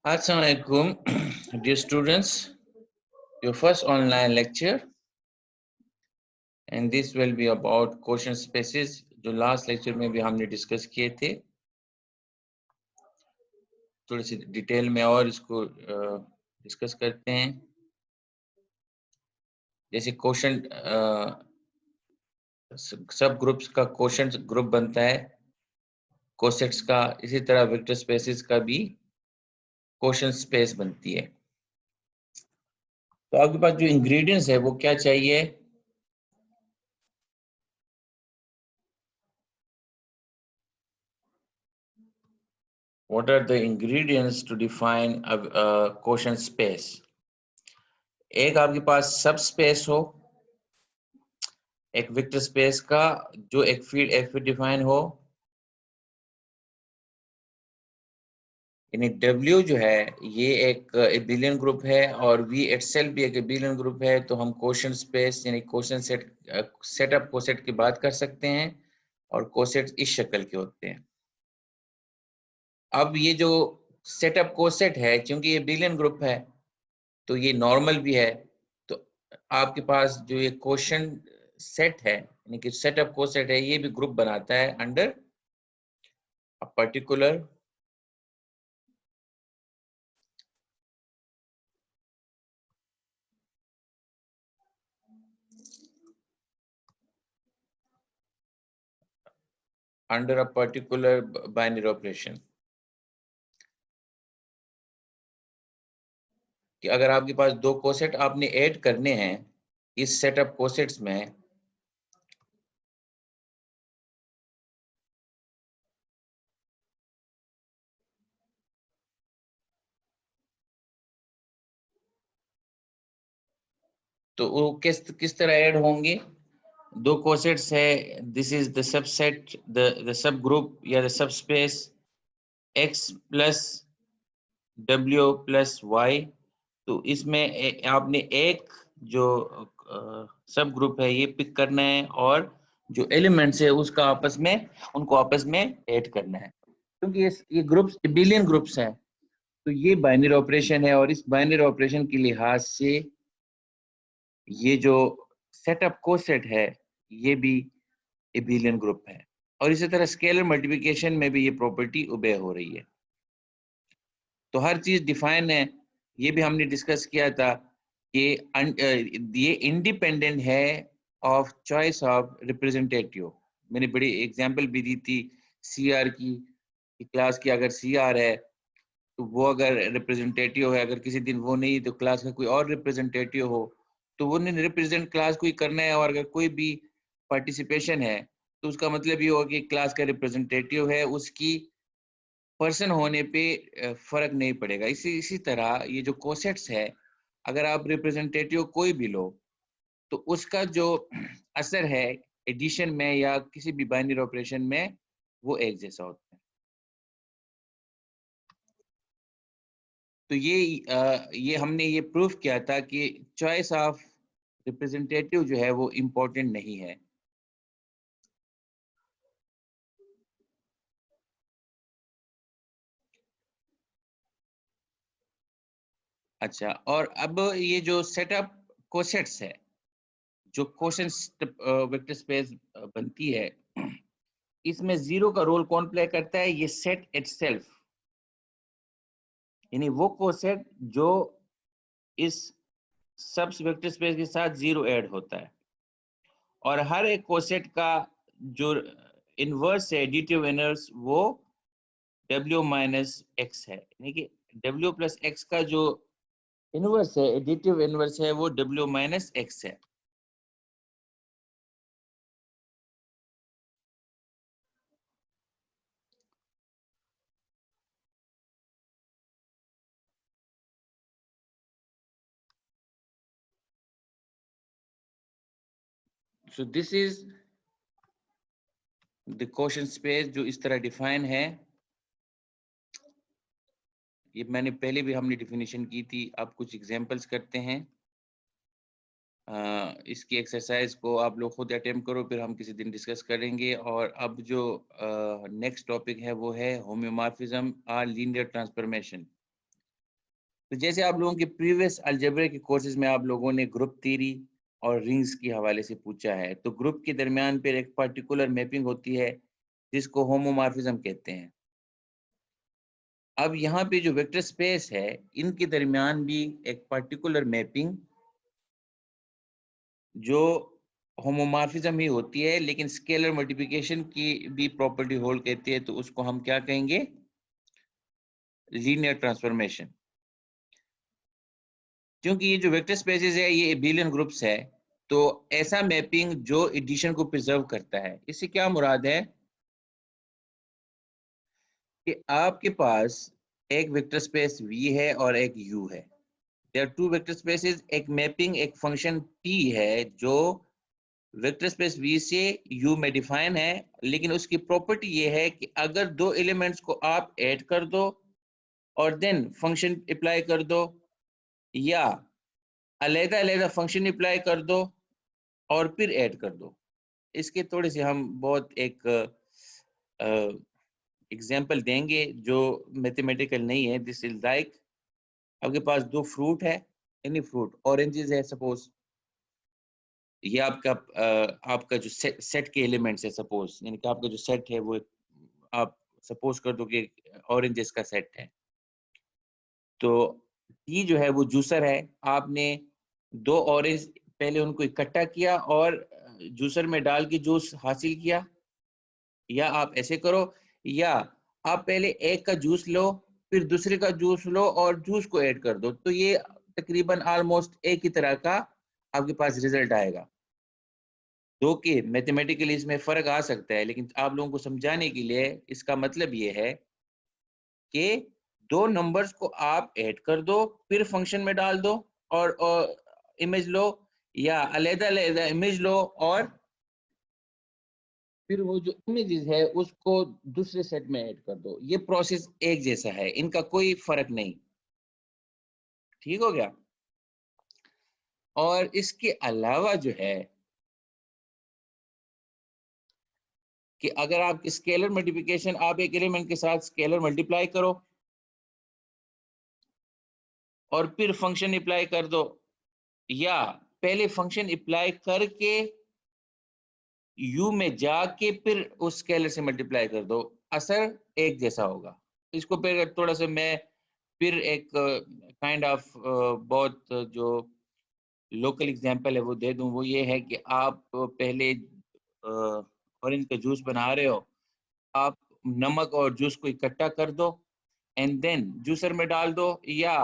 Assalamualaikum, dear students. Your first online lecture, and this will be about question spaces. जो last lecture में भी हमने discuss किए थे, थोड़ी सी डिटेल में और इसको डिस्कस करते हैं। जैसे क्वेश्चन सब ग्रुप्स का क्वेश्चन ग्रुप बनता है, कोसेट्स का, इसी तरह वेक्टर स्पेसेस का भी क्वेश्चन स्पेस बनती है। तो आपके पास जो इंग्रेडिएंट्स है वो क्या चाहिए? What are the ingredients to define a quotient space? एक आपके पास सब स्पेस हो, एक वेक्टर स्पेस का जो एक फील्ड एफ पे डिफाइन हो, यानी W जो है ये एक एबिलियन ग्रुप है और V इटसेल्फ भी एक एबिलियन ग्रुप है। तो हम क्वोशंट स्पेस यानी क्वोशंट सेटअप कोसेट की बात कर सकते हैं और कोसेट इस शक्ल के होते हैं। अब ये जो सेटअप कोसेट है, क्योंकि ये एबिलियन ग्रुप है तो ये नॉर्मल भी है। तो आपके पास जो ये क्वोशंट सेट है यानी कि सेटअप कोसेट है, ये भी ग्रुप बनाता है under a particular binary operation. कि अगर आपके पास दो कोसेट आपने ऐड करने हैं इस सेटअप कोसेट्स में, तो वो किस तरह ऐड होंगे? दो कोसेट्स है, this is the subset, the sub group या the sub space x plus w plus y। तो इसमें आपने एक जो सब ग्रुप है ये पिक करना है और जो एलिमेंट्स है उसका उनको आपस में ऐड करना है। क्योंकि ये ग्रुप्स बिलियन ग्रुप्स हैं तो ये बाइनरी ऑपरेशन है और इस बाइनरी ऑपरेशन के लिहाज से ये जो सेटअप कोसेट है ये भी एबिलियन ग्रुप है। और इसी तरह स्केलर मल्टीप्लिकेशन में भी ये प्रॉपर्टी ओबे हो रही है। तो हर चीज डिफाइन है, ये भी हमने डिस्कस किया था कि ये इंडिपेंडेंट है ऑफ चॉइस ऑफ रिप्रेजेंटेटिव। मैंने बड़ी एग्जांपल भी दी थी सीआर की, क्लास की अगर सीआर है तो वो अगर रिप्रेजेंटेटिव है, अगर किसी दिन वो नहीं तो क्लास का कोई और रिप्रेजेंटेटिव हो, तो वो ने रिप्रेजेंट क्लास को ही करना है। और अगर कोई भी पार्टिसिपेशन है तो उसका मतलब ये होगा कि क्लास का रिप्रेजेंटेटिव है, उसकी पर्सन होने पे फर्क नहीं पड़ेगा। इसी तरह ये जो कोसेट्स है, अगर आप रिप्रेजेंटेटिव कोई भी लो तो उसका जो असर है एडिशन में या किसी भी बाइनरी ऑपरेशन में वो एक जैसा होता है। तो ये हमने ये प्रूफ किया था कि चॉइस ऑफ रिप्रेजेंटेटिव जो है वो इम्पोर्टेंट नहीं है। अच्छा, और अब ये जो सेटअप कोसेट्स है, जो क्वेश्चन वेक्टर स्पेस बनती है, इसमें जीरो का रोल कौन प्ले करता है? ये सेट इटसेल्फ, यानी वो कोसेट जो इस सब वेक्टर स्पेस के साथ जीरो ऐड होता है। और हर एक कोसेट का जो इनवर्स है, एडिटिव इनवर्स, वो W माइनस एक्स है, यानी कि W प्लस एक्स का जो इनवर्स है, एडिटिव इनवर्स है, वो W माइनस एक्स है। So this is the question space जो इस तरह डिफाइन है। ये मैंने पहले भी हमने डिफिनेशन की थी, आप कुछ एग्जांपल्स करते हैं। इसकी एक्सरसाइज को आप लोग खुद अटेम्प्ट करो, फिर हम किसी दिन डिस्कस करेंगे। और अब जो नेक्स्ट टॉपिक है वो है होम्योमॉर्फिज्म और लीनियर ट्रांसफॉर्मेशन। तो जैसे आप लोगों के प्रीवियस अलजेब्रा के कोर्सेज में आप लोगों ने ग्रुप थ्योरी और रिंग्स के हवाले से पूछा है, तो ग्रुप के दरमियान फिर एक पर्टिकुलर मैपिंग होती है जिसको होमोमॉर्फिज्म कहते हैं। अब यहाँ पे जो वेक्टर स्पेस है, इनके दरमियान भी एक पर्टिकुलर मैपिंग जो होमोमॉर्फिज्म ही होती है, लेकिन स्केलर मल्टीप्लिकेशन की भी प्रॉपर्टी होल्ड कहती है, तो उसको हम क्या कहेंगे? Linear transformation. क्योंकि ये जो वेक्टर स्पेसेस है ये एबेलियन ग्रुप्स है, तो ऐसा मैपिंग जो एडिशन को प्रिजर्व करता है। इससे क्या मुराद है कि आपके पास एक वेक्टर स्पेस V है और एक U है। There are two vector spaces. एक मैपिंग एक फंक्शन P है जो वेक्टर स्पेस V से U में डिफाइन है, लेकिन उसकी प्रॉपर्टी ये है कि अगर दो एलिमेंट्स को आप ऐड कर दो और देन फंक्शन अप्लाई कर दो, या अलग-अलग फंक्शन अप्लाई कर दो और फिर ऐड कर दो। इसके थोड़े से हम बहुत एक एग्जांपल देंगे जो मैथमेटिकल नहीं है। दिस इज लाइक, आपके पास दो फ्रूट है, एनी फ्रूट, ऑरेंजेस है सपोज, ये आपका जो सेट के एलिमेंट्स है सपोज, यानी कि आपका जो सेट है वो आप सपोज कर दो कि ऑरेंजेस का सेट है। तो ये जो है वो जूसर है। आपने दो ऑरेंज पहले उनको इकट्ठा किया और जूसर में डाल के जूस हासिल किया, या आप ऐसे करो, या आप पहले एक का जूस लो फिर दूसरे का जूस लो और जूस को ऐड कर दो, तो ये तकरीबन ऑलमोस्ट एक ही तरह का आपके पास रिजल्ट आएगा। दो के मैथमेटिकली इसमें फर्क आ सकता है, लेकिन आप लोगों को समझाने के लिए इसका मतलब ये है कि दो नंबर्स को आप ऐड कर दो फिर फंक्शन में डाल दो और इमेज लो, या अलग-अलग इमेज लो और फिर वो जो इमेजेस है उसको दूसरे सेट में ऐड कर दो। ये प्रोसेस एक जैसा है, इनका कोई फर्क नहीं। ठीक हो गया? और इसके अलावा जो है कि अगर आप स्केलर मल्टीप्लिकेशन, आप एक एलिमेंट के साथ स्केलर मल्टीप्लाई करो और फिर फंक्शन अप्लाई कर दो, या पहले फंक्शन अप्लाई करके यू में जाके फिर उस स्केलर से मल्टीप्लाई कर दो, असर एक जैसा होगा। इसको फिर थोड़ा सा मैं फिर एक काइंड ऑफ बहुत जो लोकल एग्जांपल है वो दे दूं। वो ये है कि आप पहले ऑरेंज का जूस बना रहे हो, आप नमक और जूस को इकट्ठा कर दो एंड देन जूसर में डाल दो, या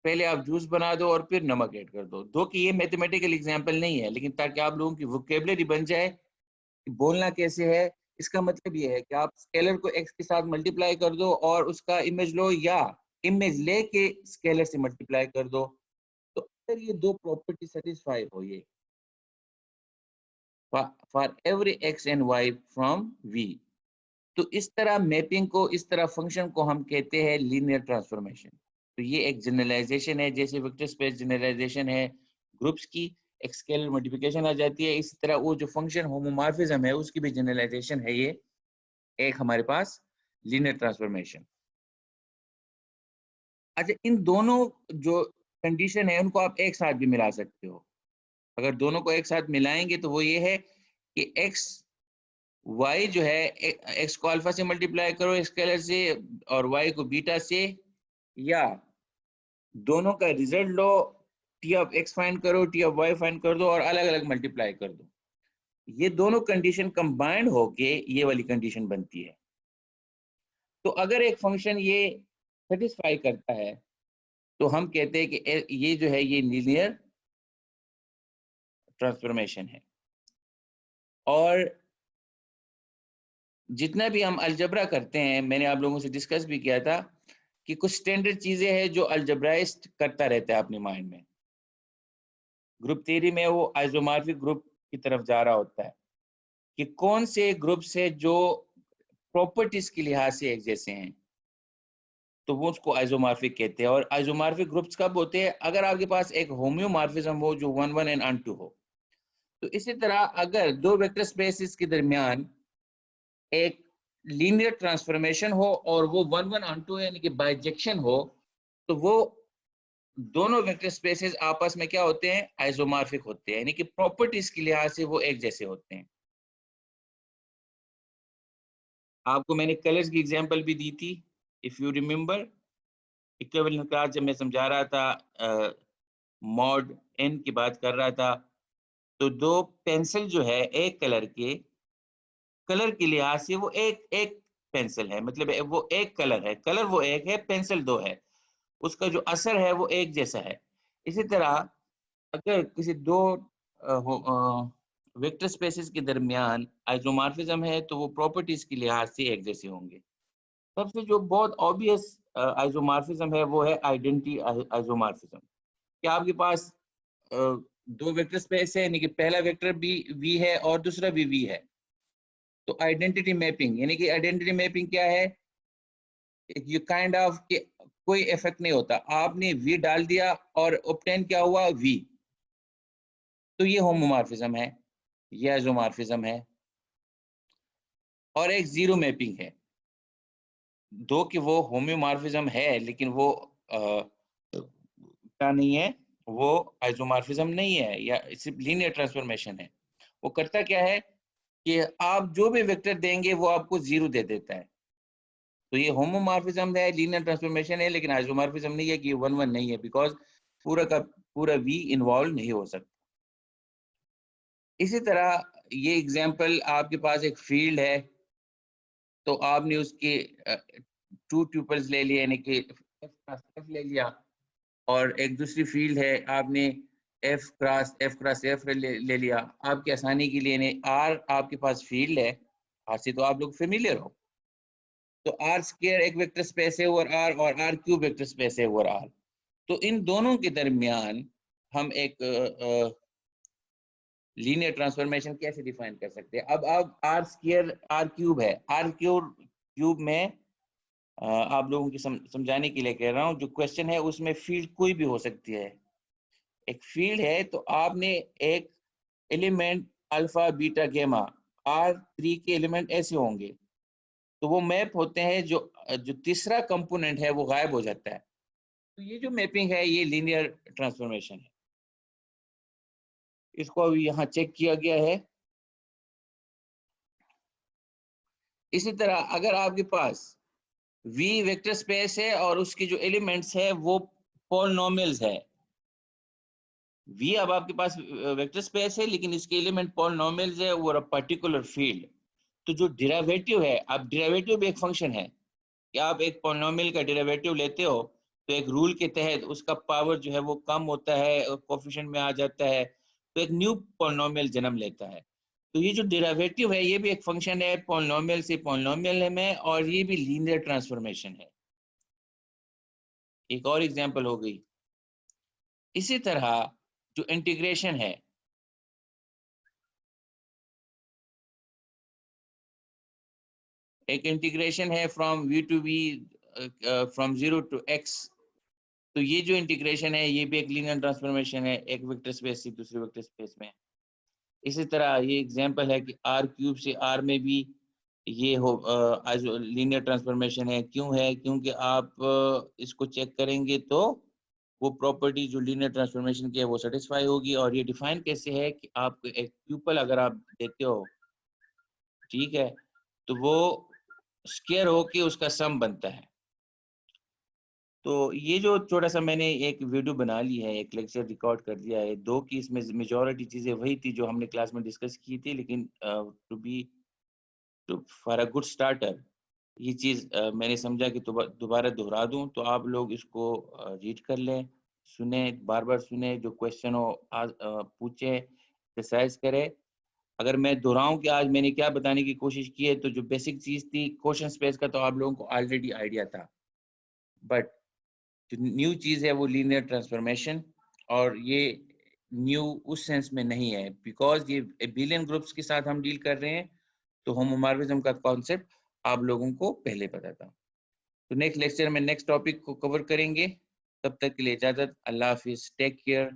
पहले आप जूस बना दो और फिर नमक ऐड कर दो। दो कि ये मैथमेटिकल एग्जांपल नहीं है, लेकिन ताकि आप लोगों की वोकेबलरी बन जाए कि बोलना कैसे है। इसका मतलब ये है कि आप स्केलर को एक्स के साथ मल्टीप्लाई कर दो और उसका इमेज लो, या इमेज लेके स्केलर से मल्टीप्लाई कर दो। तो अगर ये दो प्रॉपर्टी सेटिस्फाई हो, ये for every x and y from V, तो इस तरह मैपिंग को, इस तरह फंक्शन को हम कहते हैं लीनियर ट्रांसफॉर्मेशन। तो ये एक जनरलाइजेशन है, जैसे वेक्टर स्पेस जनरलाइजेशन है ग्रुप्स की, एक स्केलर मल्टीप्लिकेशन आ जाती है, इसी तरह वो जो फंक्शन होमोमॉर्फिज्म है उसकी भी जनरलाइजेशन है ये एक हमारे पास लीनियर ट्रांसफॉर्मेशन। अच्छा, इन दोनों जो कंडीशन है उनको आप एक साथ भी मिला सकते हो। अगर दोनों को एक साथ मिलाएंगे तो वो ये है कि एक्स वाई जो है, एक्स को अल्फा से मल्टीप्लाई करो स्केलर से और वाई को बीटा से, या दोनों का result low, T of x find करो, टी ऑफ वाई फाइंड कर दो और अलग अलग मल्टीप्लाई कर दो। ये दोनों कंडीशन कंबाइंड होके ये वाली कंडीशन बनती है। तो अगर एक फंक्शन ये सेटिस्फाई करता है तो हम कहते हैं कि ये जो है ये लीनियर ट्रांसफॉर्मेशन है। और जितना भी हम अलजबरा करते हैं, मैंने आप लोगों से डिस्कस भी किया था कि कुछ स्टैंडर्ड चीजें हैं जो अलजब्राइस्ट करता रहता है अपने माइंड में। ग्रुप थ्योरी में वो आइसोमॉर्फिक ग्रुप की तरफ जा रहा होता है कि कौन से ग्रुप्स है जो प्रॉपर्टीज के लिहाज से एक जैसे हैं। तो वो उसको आइसोमॉर्फिक कहते हैं। और आइसोमॉर्फिक ग्रुप्स कब होते हैं? अगर आपके पास एक होम्योमॉर्फिज्म हो जो 1 1 एंड अनटू हो। तो इसी तरह अगर दो वेक्टर स्पेसेस के दरमियान एक लीनियर ट्रांसफॉर्मेशन हो और वो 1 1 अनटू यानी कि बाइजेक्शन हो, तो वो दोनों वेक्टर स्पेसेस आपस में क्या होते हैं? आइसोमॉर्फिक होते हैं, यानी कि प्रॉपर्टीज के लिहाज से वो एक जैसे होते हैं। आपको मैंने कलर्स की एग्जांपल भी दी थी, if you remember. Equivalent class जब मैं समझा रहा था, मॉड एन की बात कर रहा था, तो दो पेंसिल जो है एक कलर के, कलर के लिहाज से वो एक एक पेंसिल है, मतलब वो एक कलर है, कलर वो एक है, पेंसिल दो है, उसका जो असर है वो एक जैसा है। इसी तरह अगर किसी दो वेक्टर स्पेसेस के दरमियान आइसोमॉर्फिज्म है तो वो प्रॉपर्टीज के लिहाज से एक जैसे होंगे। सबसे जो बहुत ऑब्वियस आइसोमॉर्फिज्म है वो है आइडेंटिटी आइसोमॉर्फिज्म। कि आपके पास दो वेक्टर स्पेस है, यानी कि पहला वेक्टर भी वी है और दूसरा भी वी है। तो आइडेंटिटी मैपिंग, यानी कि आइडेंटिटी मैपिंग क्या है? ये काइंड ऑफ कि कोई इफेक्ट नहीं होता, आपने वी डाल दिया और ऑब्टेन क्या हुआ? वी। तो ये होमोमॉर्फिज्म है, ये आइसोमॉर्फिज्म है। और एक जीरो मैपिंग है, दो कि वो होम्योमॉर्फिज्म है लेकिन वो क्या नहीं है, वो आइसोमॉर्फिज्म नहीं है या सिर्फ लीनियर ट्रांसफॉर्मेशन है। वो करता क्या है कि आप जो भी वेक्टर देंगे वो आपको जीरो दे देता है। तो ये होमोमॉर्फिज्म है, लीनियर ट्रांसफॉर्मेशन है, लेकिन आइसोमॉर्फिज्म नहीं है कि ये 1 1 नहीं है, बिकॉज पूरा का पूरा वी इन्वॉल्व नहीं हो सकता। इसी तरह ये एग्जांपल, आपके पास एक फील्ड है तो आपने उसके टू ट्यूपल्स ले लिए, यानी कि एफ ले लिया, और एक दूसरी फील्ड है, आपने एफ क्रॉस एफ ले लिया। आपकी आसानी के लिए आर आपके पास फील्ड है, आर से तो आप लोग फेमिलियर हो, तो आर स्क्वायर एक वेक्टर स्पेस है ओवर आर और आर क्यूब वेक्टर स्पेस है ओवर आर। तो इन दोनों के दरमियान हम एक लीनियर ट्रांसफॉर्मेशन कैसे डिफाइन कर सकते हैं? अब आर स्क्वायर आर क्यूब है, आर क्यूब में आप लोगों की समझाने के लिए कह रहा हूँ, जो क्वेश्चन है उसमें फील्ड कोई भी हो सकती है। एक फील्ड है तो आपने एक एलिमेंट अल्फा बीटा गेमा, R3 के एलिमेंट ऐसे होंगे, तो वो मैप होते हैं, जो जो तीसरा कंपोनेंट है वो गायब हो जाता है। तो ये जो मैपिंग है ये लीनियर ट्रांसफॉर्मेशन है। इसको अभी यहाँ चेक किया गया है। इसी तरह अगर आपके पास V वेक्टर स्पेस है और उसके जो एलिमेंट्स है वो पॉलिनोमियल्स है। V अब आपके पास वेक्टर स्पेस है लेकिन इसके एलिमेंट पॉलिनोमियल्स है और अ पर्टिकुलर फील्ड। तो जो डेरिवेटिव है, अब डेरिवेटिव भी एक फंक्शन है कि आप एक पॉलिनोमियल का डेरिवेटिव लेते हो तो एक रूल के तहत उसका पावर जो है वो कम होता है, कोफिशिएंट में आ जाता है, तो एक न्यू पॉलिनोमियल जन्म लेता है। तो ये जो डेरिवेटिव है ये भी एक फंक्शन है, पॉलिनोमियल से पॉलिनोमियल में, और ये भी लीनियर ट्रांसफॉर्मेशन है। एक और एग्जांपल हो गई। इसी तरह जो इंटीग्रेशन है, एक इंटीग्रेशन है from v to v, from 0 to x। तो ये जो इंटीग्रेशन है ये भी एक लीनियर ट्रांसफॉर्मेशन है, एक वेक्टर स्पेस से दूसरे वेक्टर स्पेस में। इसी तरह ये एग्जांपल है कि r क्यूब से r में भी ये हो लीनियर ट्रांसफॉर्मेशन है। क्यों है? क्योंकि आप इसको चेक करेंगे तो वो प्रॉपर्टी जो लीनियर ट्रांसफॉर्मेशन की है वो सेटिस्फाई होगी। और ये डिफाइन कैसे है कि आप एक ट्यूपल अगर आप देते हो, ठीक है, तो वो स्क्वायर होके उसका सम बनता है। तो ये जो छोटा सा मैंने एक वीडियो बना ली है, एक लेक्चर रिकॉर्ड कर दिया है, दो की इसमें मेजॉरिटी चीज़ें वही थी जो हमने क्लास में डिस्कस की थी, लेकिन to for a good starter ये चीज़ मैंने समझा कि दोबारा दोहरा दूं, तो आप लोग इसको रीड कर लें, सुने, बार बार सुने, जो क्वेश्चन हो पूछे, एक्सरसाइज करें। अगर मैं दोहराऊं कि आज मैंने क्या बताने की कोशिश की है, तो जो बेसिक चीज़ थी क्वेश्चन स्पेस का तो आप लोगों को ऑलरेडी आइडिया था, बट जो न्यू चीज़ है वो लीनियर ट्रांसफॉर्मेशन। और ये न्यू उस सेंस में नहीं है बिकॉज ये बिलियन ग्रुप्स के साथ हम डील कर रहे हैं, तो होमोमॉर्फिज्म का कॉन्सेप्ट आप लोगों को पहले पता था। तो नेक्स्ट लेक्चर में नेक्स्ट टॉपिक को कवर करेंगे। तब तक के लिए इजाजत। अल्लाह हाफिज, टेक केयर।